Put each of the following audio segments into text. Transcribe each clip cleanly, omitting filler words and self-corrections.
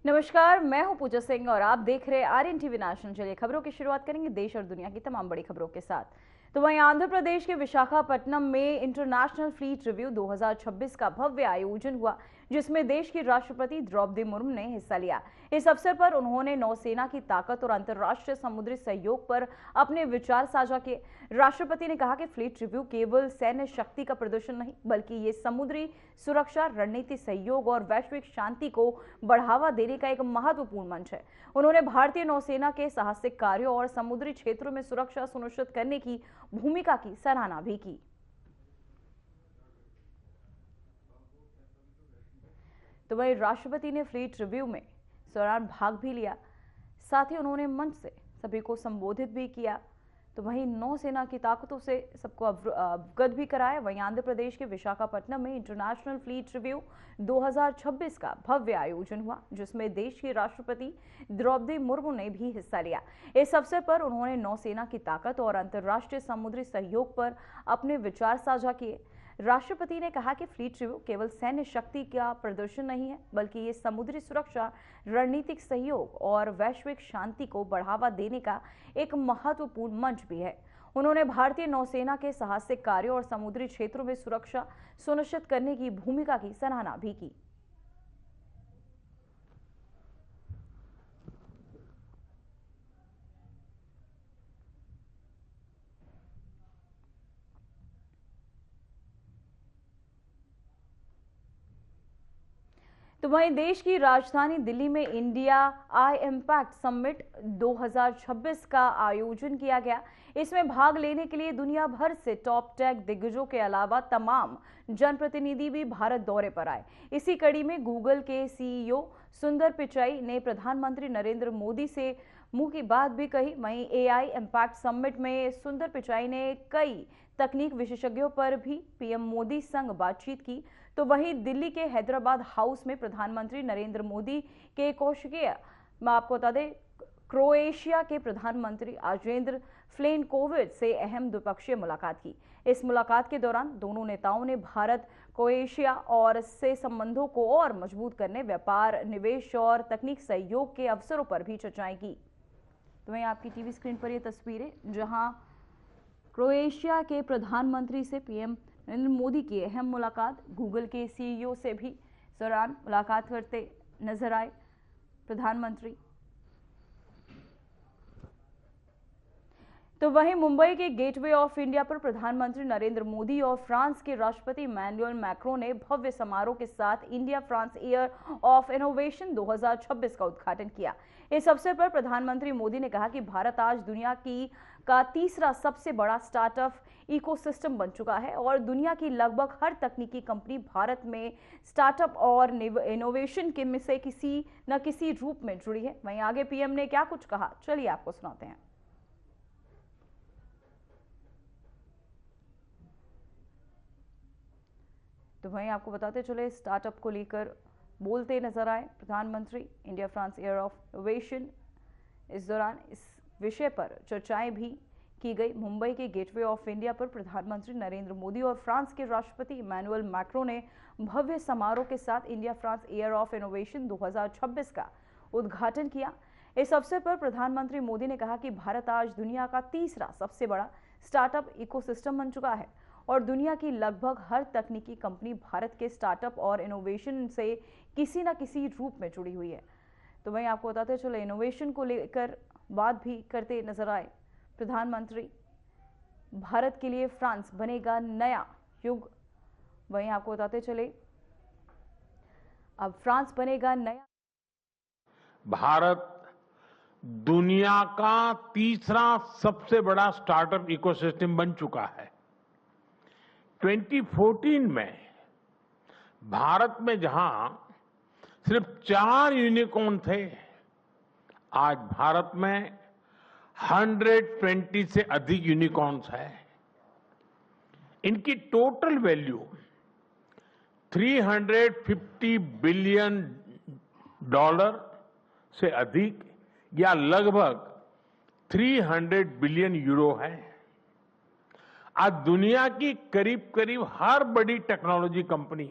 नमस्कार, मैं हूं पूजा सिंह और आप देख रहे हैं आर्यन टीवी नेशनल। चलिए खबरों की शुरुआत करेंगे देश और दुनिया की तमाम बड़ी खबरों के साथ। तो वहीं आंध्र प्रदेश के विशाखापट्टनम में इंटरनेशनल फ्लीट रिव्यू 2026 का भव्य आयोजन हुआ, जिसमें देश की राष्ट्रपति द्रौपदी मुर्मू ने हिस्सा लिया। इस अवसर पर उन्होंने नौसेना की ताकत और अंतर्राष्ट्रीय समुद्री सहयोग पर अपने विचार साझा किए। राष्ट्रपति ने कहा कि फ्लीट रिव्यू केवल सैन्य शक्ति का प्रदर्शन नहीं, बल्कि ये समुद्री सुरक्षा, रणनीति सहयोग और वैश्विक शांति को बढ़ावा देने का एक महत्वपूर्ण मंच है। उन्होंने भारतीय नौसेना के साहसिक कार्यों और समुद्री क्षेत्रों में सुरक्षा सुनिश्चित करने की भूमिका की सराहना भी की। तो वहीं राष्ट्रपति ने फ्लीट रिव्यू में इस दौरान भाग भी लिया, साथ ही उन्होंने मंच से सभी को संबोधित भी किया। तो वहीं नौसेना की ताकतों से सबको अवगत भी कराया। वहीं आंध्र प्रदेश के विशाखापट्टनम में इंटरनेशनल फ्लीट रिव्यू 2026 का भव्य आयोजन हुआ, जिसमें देश की राष्ट्रपति द्रौपदी मुर्मू ने भी हिस्सा लिया। इस अवसर पर उन्होंने नौसेना की ताकत और अंतर्राष्ट्रीय समुद्री सहयोग पर अपने विचार साझा किए। राष्ट्रपति ने कहा कि फ्लीट रिव्यू केवल सैन्य शक्ति का प्रदर्शन नहीं है, बल्कि ये समुद्री सुरक्षा, रणनीतिक सहयोग और वैश्विक शांति को बढ़ावा देने का एक महत्वपूर्ण मंच भी है। उन्होंने भारतीय नौसेना के साहसिक कार्यों और समुद्री क्षेत्रों में सुरक्षा सुनिश्चित करने की भूमिका की सराहना भी की। तो वहीं देश की राजधानी दिल्ली में इंडिया आई इम्पैक्ट समिट 2026 का आयोजन किया गया। इसमें भाग लेने के लिए दुनिया भर से टॉप टेक दिग्गजों के अलावा तमाम जनप्रतिनिधि भी भारत दौरे पर आए। इसी कड़ी में गूगल के सीईओ सुंदर पिचाई ने प्रधानमंत्री नरेंद्र मोदी से मुंह की बात भी कही। वहीं एआई इम्पैक्ट समिट में सुंदर पिचाई ने कई तकनीक विशेषज्ञों पर भी पीएम मोदी संग बातचीत की। तो वहीं दिल्ली के हैदराबाद हाउस में प्रधानमंत्री नरेंद्र मोदी के कोशिकीय मैं आपको बता दें क्रोएशिया के प्रधानमंत्री आजेंद्र प्लेनकोविच से अहम द्विपक्षीय मुलाकात की। इस मुलाकात के दौरान दोनों नेताओं ने भारत क्रोएशिया और से संबंधों को और मजबूत करने, व्यापार, निवेश और तकनीक सहयोग के अवसरों पर भी चर्चाएं की। तो वहीं आपकी टीवी स्क्रीन पर ये तस्वीरें, जहां क्रोएशिया के प्रधानमंत्री से पीएम नरेंद्र मोदी की अहम मुलाकात, गूगल के सीईओ से भी इस दौरान मुलाकात करते नजर आए प्रधानमंत्री। तो वहीं मुंबई के गेटवे ऑफ इंडिया पर प्रधानमंत्री नरेंद्र मोदी और फ्रांस के राष्ट्रपति इमैनुअल मैक्रों ने भव्य समारोह के साथ India France year of innovation 2026 का उद्घाटन किया। इस अवसर पर प्रधानमंत्री मोदी ने कहा कि भारत आज दुनिया का तीसरा सबसे बड़ा स्टार्टअप इकोसिस्टम बन चुका है और दुनिया की लगभग हर तकनीकी कंपनी भारत में स्टार्टअप और इनोवेशन के में से किसी न किसी रूप में जुड़ी है। वहीं आगे पीएम ने क्या कुछ कहा, चलिए आपको सुनाते हैं। तो वहीं आपको बताते चले, स्टार्टअप को लेकर बोलते नजर आए प्रधानमंत्री। India France year of innovation, इस दौरान इस विषय पर चर्चाएं भी की गई। मुंबई के गेटवे ऑफ इंडिया पर प्रधानमंत्री नरेंद्र मोदी और फ्रांस के राष्ट्रपति इमैनुअल मैक्रों ने भव्य समारोह के साथ India France year of innovation 2026 का उद्घाटन किया। इस अवसर पर प्रधानमंत्री मोदी ने कहा कि भारत आज दुनिया का तीसरा सबसे बड़ा स्टार्टअप इकोसिस्टम बन चुका है और दुनिया की लगभग हर तकनीकी कंपनी भारत के स्टार्टअप और इनोवेशन से किसी न किसी रूप में जुड़ी हुई है। तो वहीं आपको बताते चले, इनोवेशन को लेकर बात भी करते नजर आए प्रधानमंत्री। भारत के लिए फ्रांस बनेगा नया युग। वहीं आपको बताते चले, अब फ्रांस बनेगा नया। भारत दुनिया का तीसरा सबसे बड़ा स्टार्टअप इकोसिस्टम बन चुका है। 2014 में भारत में जहां सिर्फ 4 यूनिकॉर्न थे, आज भारत में 120 से अधिक यूनिकॉर्न्स है। इनकी टोटल वैल्यू $350 बिलियन से अधिक या लगभग 300 बिलियन यूरो है। आज दुनिया की करीब करीब हर बड़ी टेक्नोलॉजी कंपनी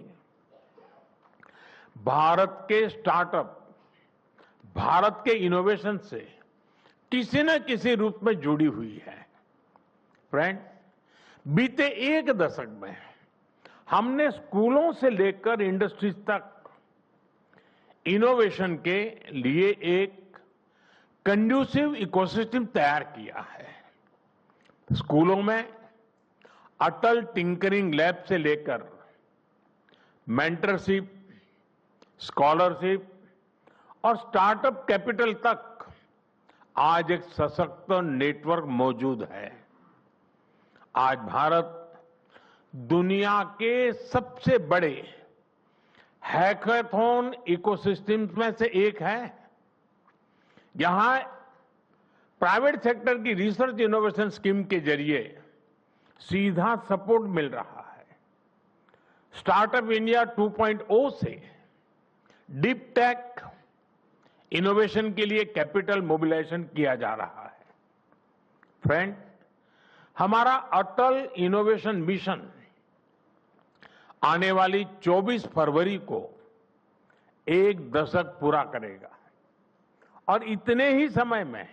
भारत के स्टार्टअप भारत के इनोवेशन से किसी न किसी रूप में जुड़ी हुई है। फ्रेंड, बीते एक दशक में हमने स्कूलों से लेकर इंडस्ट्रीज तक इनोवेशन के लिए एक कंड्यूसिव इकोसिस्टम तैयार किया है। स्कूलों में अटल टिंकरिंग लैब से लेकर मेंटरशिप, स्कॉलरशिप और स्टार्टअप कैपिटल तक आज एक सशक्त नेटवर्क मौजूद है। आज भारत दुनिया के सबसे बड़े हैकाथॉन इकोसिस्टम्स में से एक है। यहां प्राइवेट सेक्टर की रिसर्च इनोवेशन स्कीम के जरिए सीधा सपोर्ट मिल रहा है। स्टार्टअप इंडिया 2.0 से डीप टेक इनोवेशन के लिए कैपिटल मोबिलाइजेशन किया जा रहा है। फ्रेंड, हमारा अटल इनोवेशन मिशन आने वाली 24 फरवरी को एक दशक पूरा करेगा और इतने ही समय में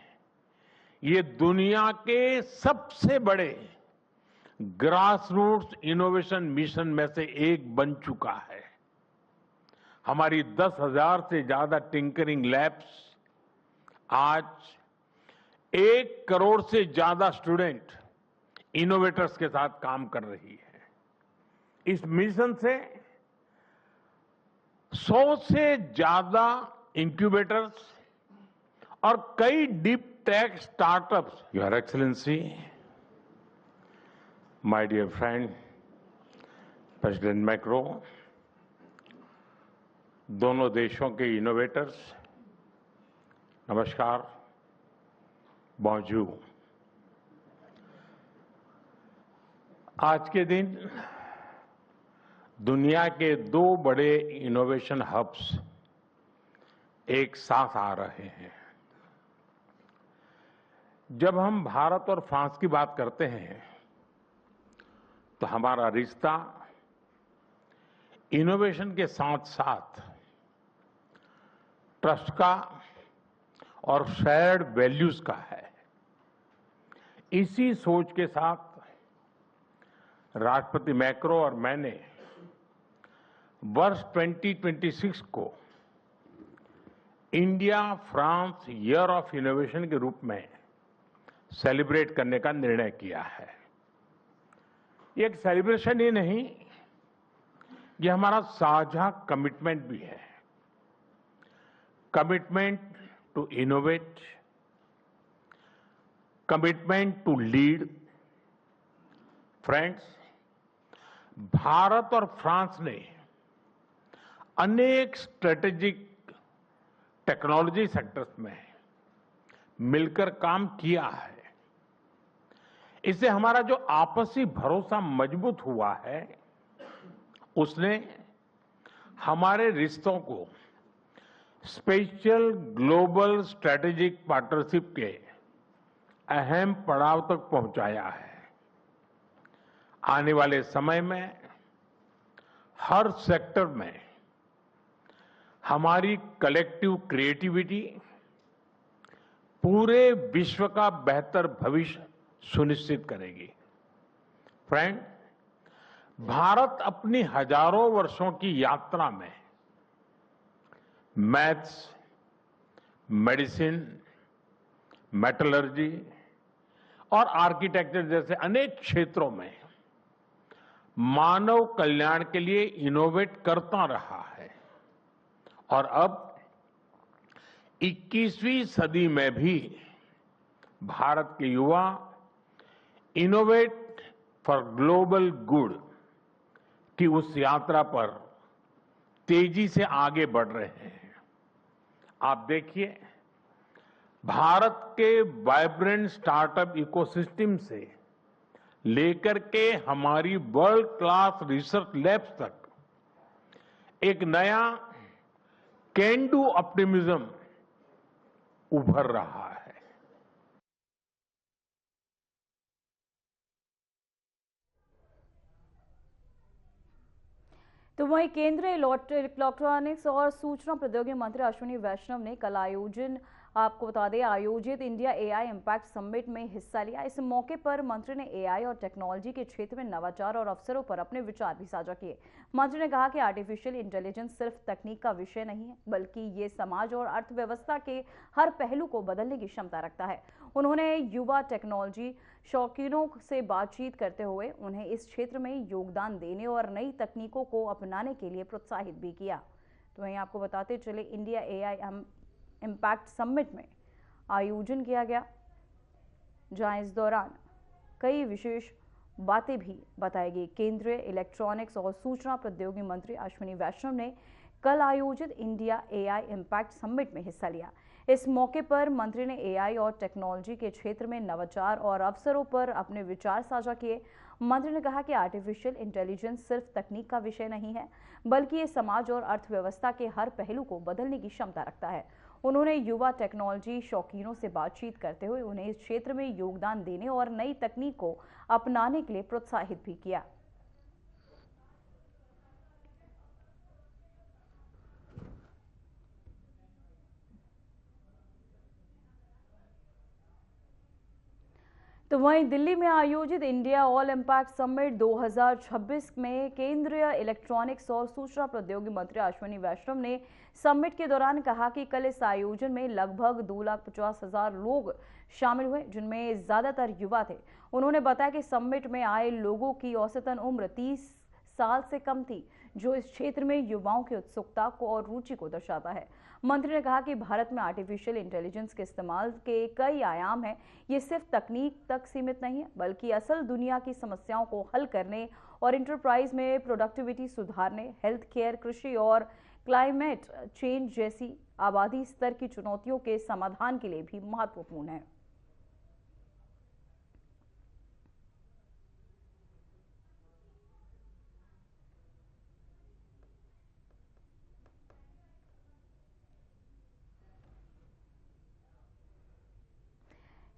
ये दुनिया के सबसे बड़े ग्रासरूट्स इनोवेशन मिशन में से एक बन चुका है। हमारी 10,000 से ज्यादा टिंकरिंग लैब्स आज 1 करोड़ से ज्यादा स्टूडेंट इनोवेटर्स के साथ काम कर रही है। इस मिशन से 100 से ज्यादा इंक्यूबेटर्स और कई deep tech startups. Your excellency, my dear friend president Macron, दोनों देशों के इनोवेटर्स, नमस्कार, बॉन्जूर। आज के दिन दुनिया के 2 बड़े इनोवेशन हब्स एक साथ आ रहे हैं। जब हम भारत और फ्रांस की बात करते हैं तो हमारा रिश्ता इनोवेशन के साथ साथ ट्रस्ट का और शेयर्ड वैल्यूज का है। इसी सोच के साथ राष्ट्रपति मैक्रो और मैंने वर्ष 2026 को India France year of innovation के रूप में सेलिब्रेट करने का निर्णय किया है। ये एक सेलिब्रेशन ही नहीं, ये हमारा साझा कमिटमेंट भी है। Commitment to innovate, commitment to lead. Friends, Bharat और फ्रांस ने अनेक स्ट्रेटेजिक टेक्नोलॉजी सेक्टर्स में मिलकर काम किया है। इससे हमारा जो आपसी भरोसा मजबूत हुआ है, उसने हमारे रिश्तों को स्पेशल ग्लोबल स्ट्रेटेजिक पार्टनरशिप के अहम पड़ाव तक पहुंचाया है। आने वाले समय में हर सेक्टर में हमारी कलेक्टिव क्रिएटिविटी पूरे विश्व का बेहतर भविष्य सुनिश्चित करेगी। फ्रेंड, भारत अपनी हजारों वर्षों की यात्रा में मैथ्स, मेडिसिन, मेटलर्जी और आर्किटेक्चर जैसे अनेक क्षेत्रों में मानव कल्याण के लिए इनोवेट करता रहा है और अब 21वीं सदी में भी भारत के युवा इनोवेट फॉर ग्लोबल गुड की उस यात्रा पर तेजी से आगे बढ़ रहे हैं। आप देखिए, भारत के वाइब्रेंट स्टार्टअप इकोसिस्टम से लेकर के हमारी वर्ल्ड क्लास रिसर्च लैब्स तक एक नया कैन डू ऑप्टिमिज्म उभर रहा है। तो वहीं केंद्रीय इलेक्ट्रॉनिक्स और सूचना प्रौद्योगिकी मंत्री अश्विनी वैष्णव ने कल आपको बता दें आयोजित इंडिया एआई इम्पैक्ट समिट में हिस्सा लिया। इस मौके पर मंत्री ने एआई और टेक्नोलॉजी के क्षेत्र में नवाचार और अवसरों पर अपने विचार भी साझा किए। मंत्री ने कहा कि आर्टिफिशियल इंटेलिजेंस सिर्फ तकनीक का विषय नहीं है, बल्कि ये समाज और अर्थव्यवस्था के हर पहलू को बदलने की क्षमता रखता है। उन्होंने युवा टेक्नोलॉजी शौकीनों से बातचीत करते हुए उन्हें इस क्षेत्र में योगदान देने और नई तकनीकों को अपनाने के लिए प्रोत्साहित भी किया। तो वहीं आपको बताते चले इंडिया एआई इम्पैक्ट समिट में आयोजन किया गया, जहां इस दौरान कई विशेष बातें भी बताई गई। केंद्रीय इलेक्ट्रॉनिक्स और सूचना प्रौद्योगिकी मंत्री अश्विनी वैष्णव ने कल आयोजित इंडिया एआई इम्पैक्ट समिट में हिस्सा लिया। इस मौके पर मंत्री ने एआई और टेक्नोलॉजी के क्षेत्र में नवाचार और अवसरों पर अपने विचार साझा किए। मंत्री ने कहा कि आर्टिफिशियल इंटेलिजेंस सिर्फ तकनीक का विषय नहीं है, बल्कि ये समाज और अर्थव्यवस्था के हर पहलू को बदलने की क्षमता रखता है। उन्होंने युवा टेक्नोलॉजी शौकीनों से बातचीत करते हुए उन्हें इस क्षेत्र में योगदान देने और नई तकनीक को अपनाने के लिए प्रोत्साहित भी किया। तो वहीं दिल्ली में आयोजित इंडिया ऑल इम्पैक्ट समिट 2026 में केंद्रीय इलेक्ट्रॉनिक्स और सूचना प्रौद्योगिकी मंत्री अश्विनी वैष्णव ने समिट के दौरान कहा कि कल इस आयोजन में लगभग 2,50,000 लोग शामिल हुए, जिनमें ज्यादातर युवा थे। उन्होंने बताया कि समिट में आए लोगों की औसतन उम्र 30 साल से कम थी, जो इस क्षेत्र में युवाओं की उत्सुकता को और रुचि को दर्शाता है। मंत्री ने कहा कि भारत में आर्टिफिशियल इंटेलिजेंस के इस्तेमाल के कई आयाम हैं। ये सिर्फ तकनीक तक सीमित नहीं है, बल्कि असल दुनिया की समस्याओं को हल करने और इंटरप्राइज में प्रोडक्टिविटी सुधारने, हेल्थ केयर, कृषि और क्लाइमेट चेंज जैसी आबादी स्तर की चुनौतियों के समाधान के लिए भी महत्वपूर्ण है।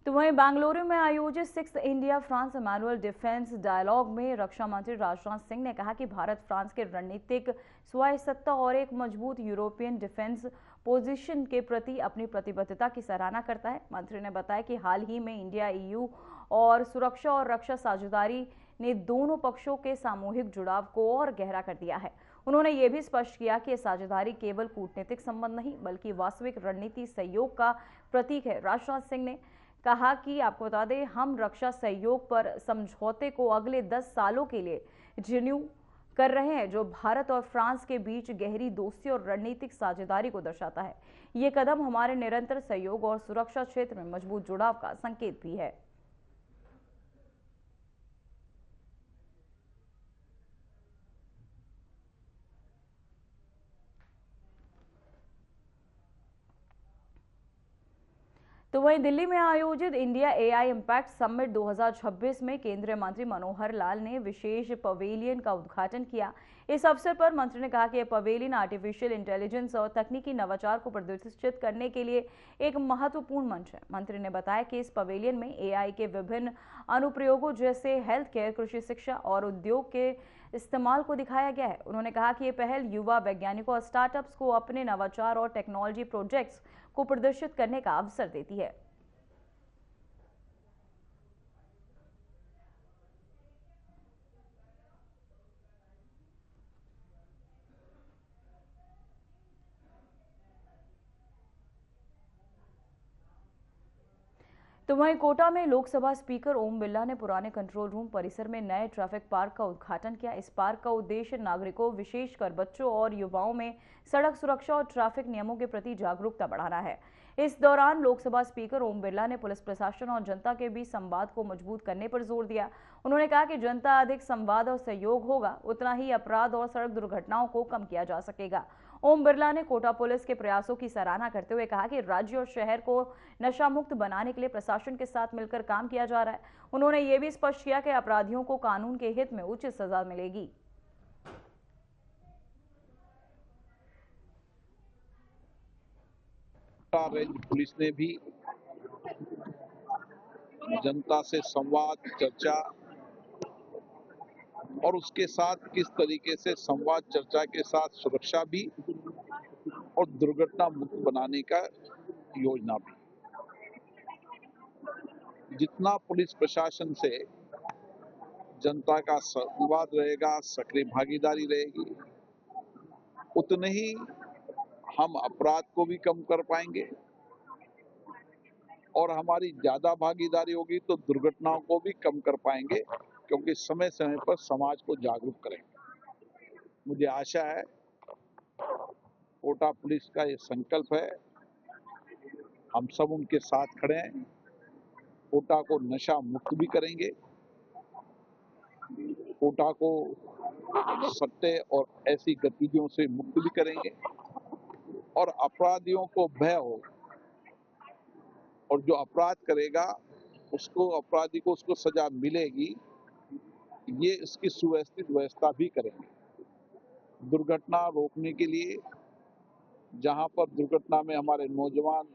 तो वहीं बेंगलुरु में आयोजित 6th India France Emmanuel defence dialogue में रक्षा मंत्री राजनाथ सिंह ने कहा कि भारत फ्रांस के रणनीतिक स्वायत्तता और एक मजबूत यूरोपियन डिफेंस पोजीशन के प्रति अपनी प्रतिबद्धता की सराहना करता है। मंत्री ने बताया कि हाल ही में इंडिया ईयू और सुरक्षा और रक्षा साझेदारी ने दोनों पक्षों के सामूहिक जुड़ाव को और गहरा कर दिया है। उन्होंने ये भी स्पष्ट किया कि साझेदारी केवल कूटनीतिक संबंध नहीं, बल्कि वास्तविक रणनीति सहयोग का प्रतीक है। राजनाथ सिंह ने कहा कि आपको बता दें, हम रक्षा सहयोग पर समझौते को अगले 10 सालों के लिए रिन्यू कर रहे हैं, जो भारत और फ्रांस के बीच गहरी दोस्ती और रणनीतिक साझेदारी को दर्शाता है। ये कदम हमारे निरंतर सहयोग और सुरक्षा क्षेत्र में मजबूत जुड़ाव का संकेत भी है। तो वहीं दिल्ली में आयोजित इंडिया एआई इम्पैक्ट समिट 2026 में केंद्रीय मंत्री मनोहर लाल ने विशेष पवेलियन का उद्घाटन किया। इस अवसर पर मंत्री ने कहा कि यह पवेलियन आर्टिफिशियल इंटेलिजेंस और तकनीकी नवाचार को प्रदर्शित करने के लिए एक महत्वपूर्ण मंच है। मंत्री ने बताया कि इस पवेलियन में एआई के विभिन्न अनुप्रयोगों जैसे हेल्थ केयर, कृषि, शिक्षा और उद्योग के इस्तेमाल को दिखाया गया है। उन्होंने कहा कि ये पहल युवा वैज्ञानिकों और स्टार्टअप्स को अपने नवाचार और टेक्नोलॉजी प्रोजेक्ट्स को प्रदर्शित करने का अवसर देती है। तो वहीं कोटा में लोकसभा स्पीकर ओम बिरला ने पुराने कंट्रोल रूम परिसर में नए ट्रैफिक पार्क का उद्घाटन किया। इस पार्क का उद्देश्य नागरिकों, विशेषकर बच्चों और युवाओं में सड़क सुरक्षा और ट्रैफिक नियमों के प्रति जागरूकता बढ़ाना है। इस दौरान लोकसभा स्पीकर ओम बिरला ने पुलिस प्रशासन और जनता के बीच संवाद को मजबूत करने पर जोर दिया। उन्होंने कहा कि जनता अधिक संवाद और सहयोग होगा, उतना ही अपराध और सड़क दुर्घटनाओं को कम किया जा सकेगा। ओम बिरला ने कोटा पुलिस के प्रयासों की सराहना करते हुए कहा कि राज्य और शहर को नशा मुक्त बनाने के लिए प्रशासन के साथ मिलकर काम किया जा रहा है। उन्होंने ये भी स्पष्ट किया कि अपराधियों को कानून के हित में उचित सजा मिलेगी। रेंज पुलिस ने भी जनता से संवाद, चर्चा और उसके साथ किस तरीके से संवाद चर्चा के साथ सुरक्षा भी और दुर्घटना मुक्त बनाने का योजना भी। जितना पुलिस प्रशासन से जनता का संवाद रहेगा, सक्रिय भागीदारी रहेगी, उतने ही हम अपराध को भी कम कर पाएंगे और हमारी ज्यादा भागीदारी होगी तो दुर्घटनाओं को भी कम कर पाएंगे, क्योंकि समय समय पर समाज को जागरूक करेंगे। मुझे आशा है कोटा पुलिस का ये संकल्प है, हम सब उनके साथ खड़े हैं। कोटा को नशा मुक्त भी करेंगे, कोटा को सट्टे और ऐसी गतिविधियों से मुक्त भी करेंगे और अपराधियों को भय हो और जो अपराध करेगा उसको, अपराधी को उसको सजा मिलेगी, ये इसकी सुव्यवस्थित व्यवस्था भी करेंगे। दुर्घटना रोकने के लिए जहां पर दुर्घटना में हमारे नौजवान,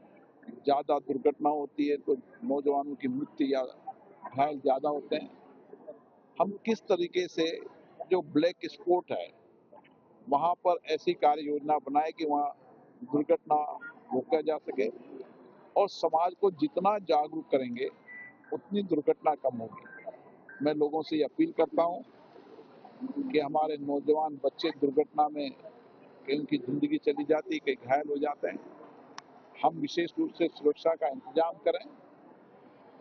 ज्यादा दुर्घटना होती है तो नौजवानों की मृत्यु या घायल ज्यादा होते हैं, हम किस तरीके से जो ब्लैक स्पॉट है वहां पर ऐसी कार्य योजना बनाए कि वहां दुर्घटना रोका जा सके और समाज को जितना जागरूक करेंगे उतनी दुर्घटना कम होगी। मैं लोगों से अपील करता हूं कि हमारे नौजवान बच्चे दुर्घटना में कहीं उनकी जिंदगी चली जाती, कहीं घायल हो जाते हैं, हम विशेष रूप से सुरक्षा का इंतजाम करें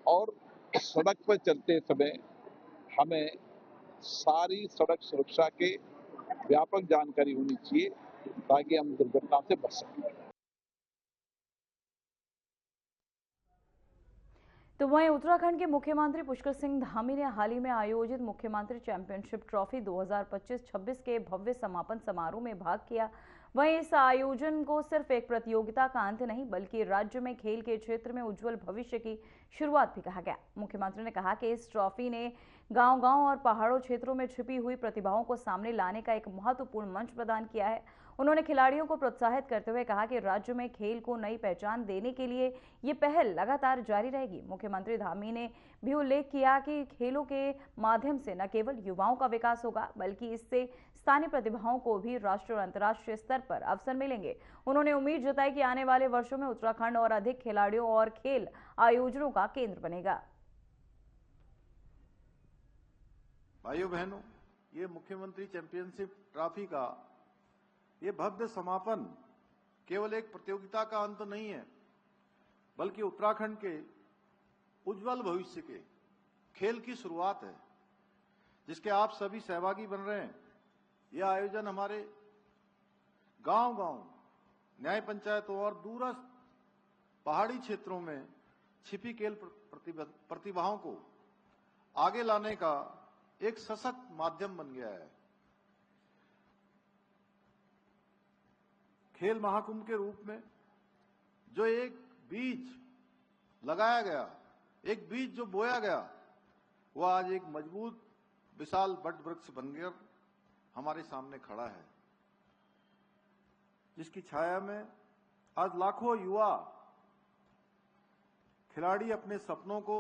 और सड़क पर चलते समय हमें सारी सड़क सुरक्षा के व्यापक जानकारी होनी चाहिए ताकि हम दुर्घटना से बच सकें। तो वहीं उत्तराखंड के मुख्यमंत्री पुष्कर सिंह धामी ने हाल ही में आयोजित मुख्यमंत्री चैंपियनशिप ट्रॉफी 2025-26 के भव्य समापन समारोह में भाग किया। वहीं इस आयोजन को सिर्फ एक प्रतियोगिता का अंत नहीं बल्कि राज्य में खेल के क्षेत्र में उज्जवल भविष्य की शुरुआत भी कहा गया। मुख्यमंत्री ने कहा कि इस ट्रॉफी ने गांव-गांव और पहाड़ों क्षेत्रों में छिपी हुई प्रतिभाओं को सामने लाने का एक महत्वपूर्ण मंच प्रदान किया है। उन्होंने खिलाड़ियों को प्रोत्साहित करते हुए कहा कि राज्य में खेल को नई पहचान देने के लिए ये पहल लगातार जारी रहेगी। मुख्यमंत्री धामी ने भी उल्लेख किया कि खेलों के माध्यम से न केवल युवाओं का विकास होगा बल्कि इससे स्थानीय प्रतिभाओं को भी राष्ट्रीय और अंतर्राष्ट्रीय स्तर पर अवसर मिलेंगे। उन्होंने उम्मीद जताई कि आने वाले वर्षों में उत्तराखंड और अधिक खिलाड़ियों और खेल आयोजनों का केंद्र बनेगा। भाइयों बहनों, ये मुख्यमंत्री चैंपियनशिप ट्रॉफी का ये भव्य समापन केवल एक प्रतियोगिता का अंत नहीं है बल्कि उत्तराखंड के उज्जवल भविष्य के खेल की शुरुआत है, जिसके आप सभी सहभागी बन रहे हैं। यह आयोजन हमारे गांव-गांव, न्याय पंचायतों और दूरस्थ पहाड़ी क्षेत्रों में छिपी खेल प्रतिभाओं को आगे लाने का एक सशक्त माध्यम बन गया है। खेल महाकुंभ के रूप में जो एक बीज लगाया गया, एक बीज जो बोया गया, वह आज एक मजबूत विशाल वट वृक्ष बनकर हमारे सामने खड़ा है, जिसकी छाया में आज लाखों युवा खिलाड़ी अपने सपनों को।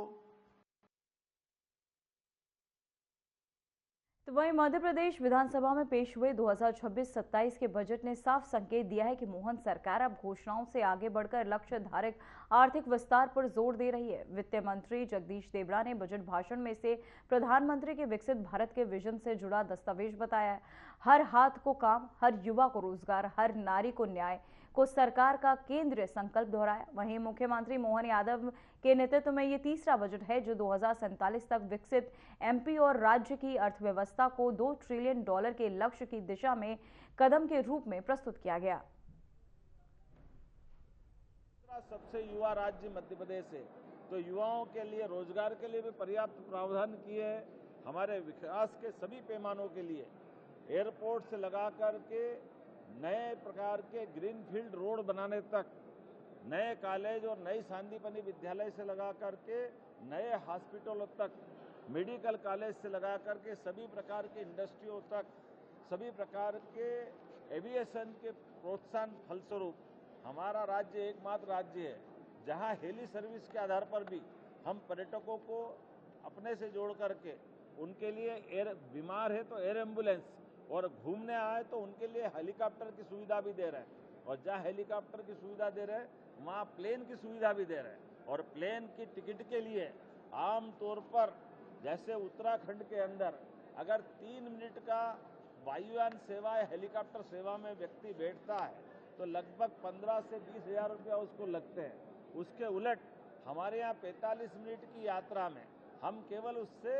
तो वहीं मध्य प्रदेश विधानसभा में पेश हुए 2026-27 के बजट ने साफ संकेत दिया है कि मोहन सरकार अब घोषणाओं से आगे बढ़कर लक्ष्य आधारित आर्थिक विस्तार पर जोर दे रही है। वित्त मंत्री जगदीश देवड़ा ने बजट भाषण में से प्रधानमंत्री के विकसित भारत के विजन से जुड़ा दस्तावेज बताया है। हर हाथ को काम, हर युवा को रोजगार, हर नारी को न्याय को सरकार का केंद्रीय संकल्प दोहराया। वहीं मुख्यमंत्री मोहन यादव के नेतृत्व में ये तीसरा बजट है जो 2047 तक विकसित एमपी और राज्य की अर्थव्यवस्था को $2 ट्रिलियन के लक्ष्य की दिशा में कदम के रूप में प्रस्तुत किया गया। सबसे युवा राज्य मध्य प्रदेश है, तो युवाओं के लिए रोजगार के लिए भी पर्याप्त प्रावधान किए हैं। हमारे विकास के सभी पैमानों के लिए एयरपोर्ट से लगा करके नए प्रकार के ग्रीनफील्ड रोड बनाने तक, नए कॉलेज और नई सांदीपनी विद्यालय से लगा करके नए हॉस्पिटलों तक, मेडिकल कॉलेज से लगा करके सभी प्रकार के इंडस्ट्रियों तक, सभी प्रकार के एविएशन के प्रोत्साहन फलस्वरूप हमारा राज्य एकमात्र राज्य है जहां हेली सर्विस के आधार पर भी हम पर्यटकों को अपने से जोड़ करके उनके लिए बीमार है तो एयर एम्बुलेंस, और घूमने आए तो उनके लिए हेलीकॉप्टर की सुविधा भी दे रहे हैं। और जहाँ हेलीकॉप्टर की सुविधा दे रहे हैं वहाँ प्लेन की सुविधा भी दे रहे हैं। और प्लेन की टिकट के लिए आमतौर पर जैसे उत्तराखंड के अंदर अगर 3 मिनट का वायुयान सेवा या हेलीकॉप्टर सेवा में व्यक्ति बैठता है तो लगभग 15 से 20 हजार रुपया उसको लगते हैं। उसके उलट हमारे यहाँ 45 मिनट की यात्रा में हम केवल उससे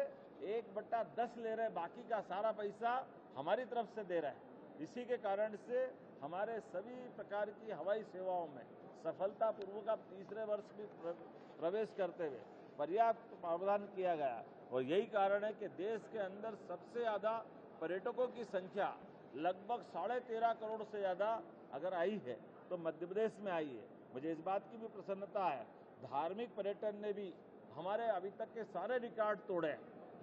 1/10 ले रहे हैं, बाकी का सारा पैसा हमारी तरफ से दे रहे हैं। इसी के कारण से हमारे सभी प्रकार की हवाई सेवाओं में सफलतापूर्वक अब तीसरे वर्ष में प्रवेश करते हुए पर्याप्त प्रावधान किया गया। और यही कारण है कि देश के अंदर सबसे ज़्यादा पर्यटकों की संख्या लगभग 13.5 करोड़ से ज़्यादा अगर आई है तो मध्य प्रदेश में आई है। मुझे इस बात की भी प्रसन्नता है, धार्मिक पर्यटन ने भी हमारे अभी तक के सारे रिकॉर्ड तोड़े,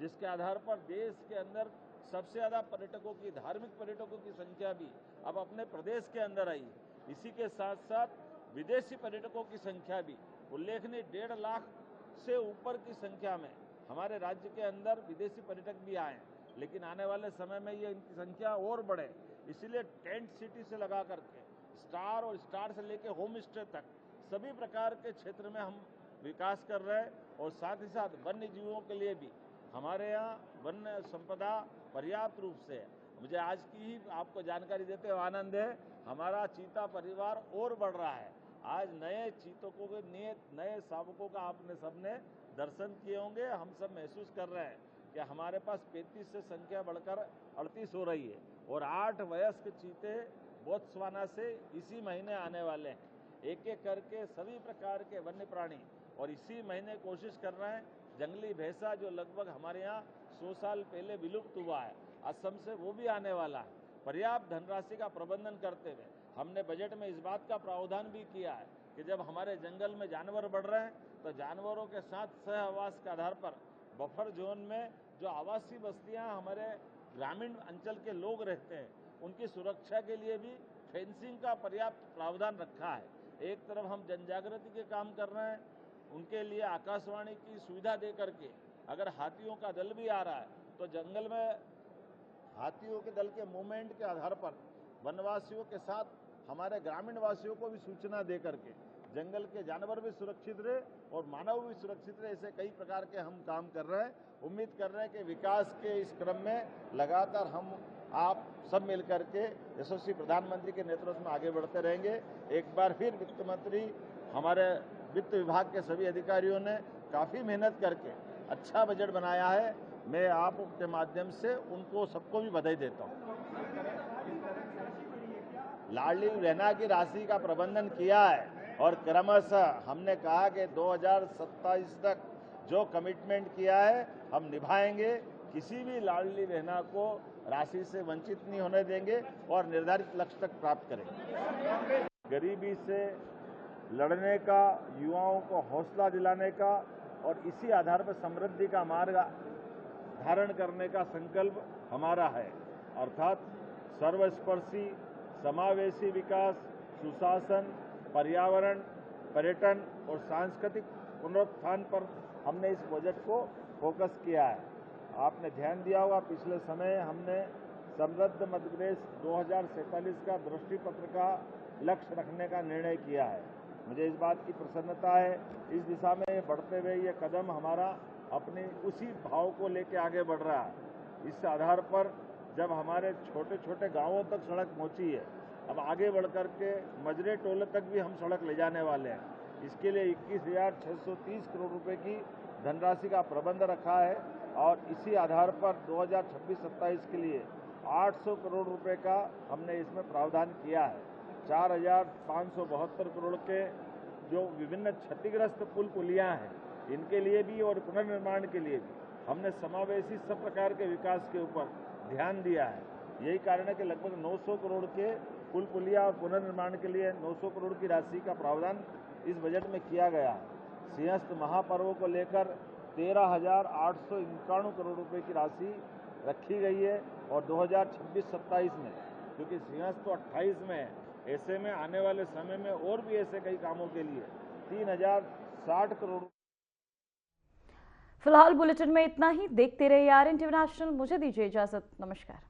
जिसके आधार पर देश के अंदर सबसे ज़्यादा पर्यटकों की, धार्मिक पर्यटकों की संख्या भी अब अपने प्रदेश के अंदर आई है। इसी के साथ साथ विदेशी पर्यटकों की संख्या भी उल्लेखनीय 1.5 लाख से ऊपर की संख्या में हमारे राज्य के अंदर विदेशी पर्यटक भी आए हैं। लेकिन आने वाले समय में ये इनकी संख्या और बढ़े, इसीलिए टेंट सिटी से लगा करके स्टार और स्टार से लेके होम स्टे तक सभी प्रकार के क्षेत्र में हम विकास कर रहे हैं। और साथ ही साथ वन्य जीवों के लिए भी हमारे यहाँ वन्य संपदा पर्याप्त रूप से है। मुझे आज की ही आपको जानकारी देते हुए आनंद है, हमारा चीता परिवार और बढ़ रहा है। आज नए चीतकों के नए शावकों का आपने सबने दर्शन किए होंगे। हम सब महसूस कर रहे हैं कि हमारे पास 35 से संख्या बढ़कर 38 हो रही है। और 8 वयस्क चीते बोत्सवाना से इसी महीने आने वाले हैं। एक एक करके सभी प्रकार के वन्य प्राणी, और इसी महीने कोशिश कर रहे हैं जंगली भैंसा जो लगभग हमारे यहाँ 100 साल पहले विलुप्त हुआ है, असम से वो भी आने वाला है। पर्याप्त धनराशि का प्रबंधन करते हुए हमने बजट में इस बात का प्रावधान भी किया है कि जब हमारे जंगल में जानवर बढ़ रहे हैं तो जानवरों के साथ सहवास के आधार पर बफर जोन में जो आवासीय बस्तियां हमारे ग्रामीण अंचल के लोग रहते हैं उनकी सुरक्षा के लिए भी फेंसिंग का पर्याप्त प्रावधान रखा है। एक तरफ हम जनजागृति के काम कर रहे हैं, उनके लिए आकाशवाणी की सुविधा दे करके अगर हाथियों का दल भी आ रहा है तो जंगल में हाथियों के दल के मूवमेंट के आधार पर वनवासियों के साथ हमारे ग्रामीण वासियों को भी सूचना दे करके जंगल के जानवर भी सुरक्षित रहे और मानव भी सुरक्षित रहे। ऐसे कई प्रकार के हम काम कर रहे हैं। उम्मीद कर रहे हैं कि विकास के इस क्रम में लगातार हम आप सब मिलकर के यशस्वी प्रधानमंत्री के नेतृत्व में आगे बढ़ते रहेंगे। एक बार फिर वित्त मंत्री, हमारे वित्त विभाग के सभी अधिकारियों ने काफ़ी मेहनत करके अच्छा बजट बनाया है। मैं आपके माध्यम से उनको सबको भी बधाई देता हूँ। लाडली बहना की राशि का प्रबंधन किया है और क्रमशः हमने कहा कि 2027 तक जो कमिटमेंट किया है हम निभाएंगे। किसी भी लाडली बहना को राशि से वंचित नहीं होने देंगे और निर्धारित लक्ष्य तक प्राप्त करेंगे। गरीबी से लड़ने का, युवाओं को हौसला दिलाने का और इसी आधार पर समृद्धि का मार्ग धारण करने का संकल्प हमारा है। अर्थात सर्वस्पर्शी, समावेशी विकास, सुशासन, पर्यावरण, पर्यटन और सांस्कृतिक पुनरुत्थान पर हमने इस बजट को फोकस किया है। आपने ध्यान दिया होगा, पिछले समय हमने समृद्ध मध्य प्रदेश 2047 का दृष्टि पत्र का लक्ष्य रखने का निर्णय किया है। मुझे इस बात की प्रसन्नता है, इस दिशा में बढ़ते हुए ये कदम हमारा अपने उसी भाव को लेकर आगे बढ़ रहा है। इस आधार पर जब हमारे छोटे छोटे गांवों तक सड़क पहुंची है, अब आगे बढ़ कर के मजरे टोले तक भी हम सड़क ले जाने वाले हैं। इसके लिए 21,630 करोड़ रुपए की धनराशि का प्रबंध रखा है और इसी आधार पर 2026-27 के लिए 800 करोड़ रुपए का हमने इसमें प्रावधान किया है। 4,572 करोड़ के जो विभिन्न क्षतिग्रस्त पुल पुलियां हैं, इनके लिए भी और पुनर्निर्माण के लिए भी हमने समावेशी सब प्रकार के विकास के ऊपर ध्यान दिया है। यही कारण है कि लगभग 900 करोड़ के पुल पुलिया और पुनर्निर्माण के लिए 900 करोड़ की राशि का प्रावधान इस बजट में किया गया है। सिंहस्थ महापर्व को लेकर 13,891 करोड़ रुपए की राशि रखी गई है और 2026-27 में, क्योंकि सिंहस्थ तो 28 में है, ऐसे में आने वाले समय में और भी ऐसे कई कामों के लिए 3,060 करोड़। फिलहाल बुलेटिन में इतना ही। देखते रहिए आर इंटरनेशनल। मुझे दीजिए इजाजत। नमस्कार।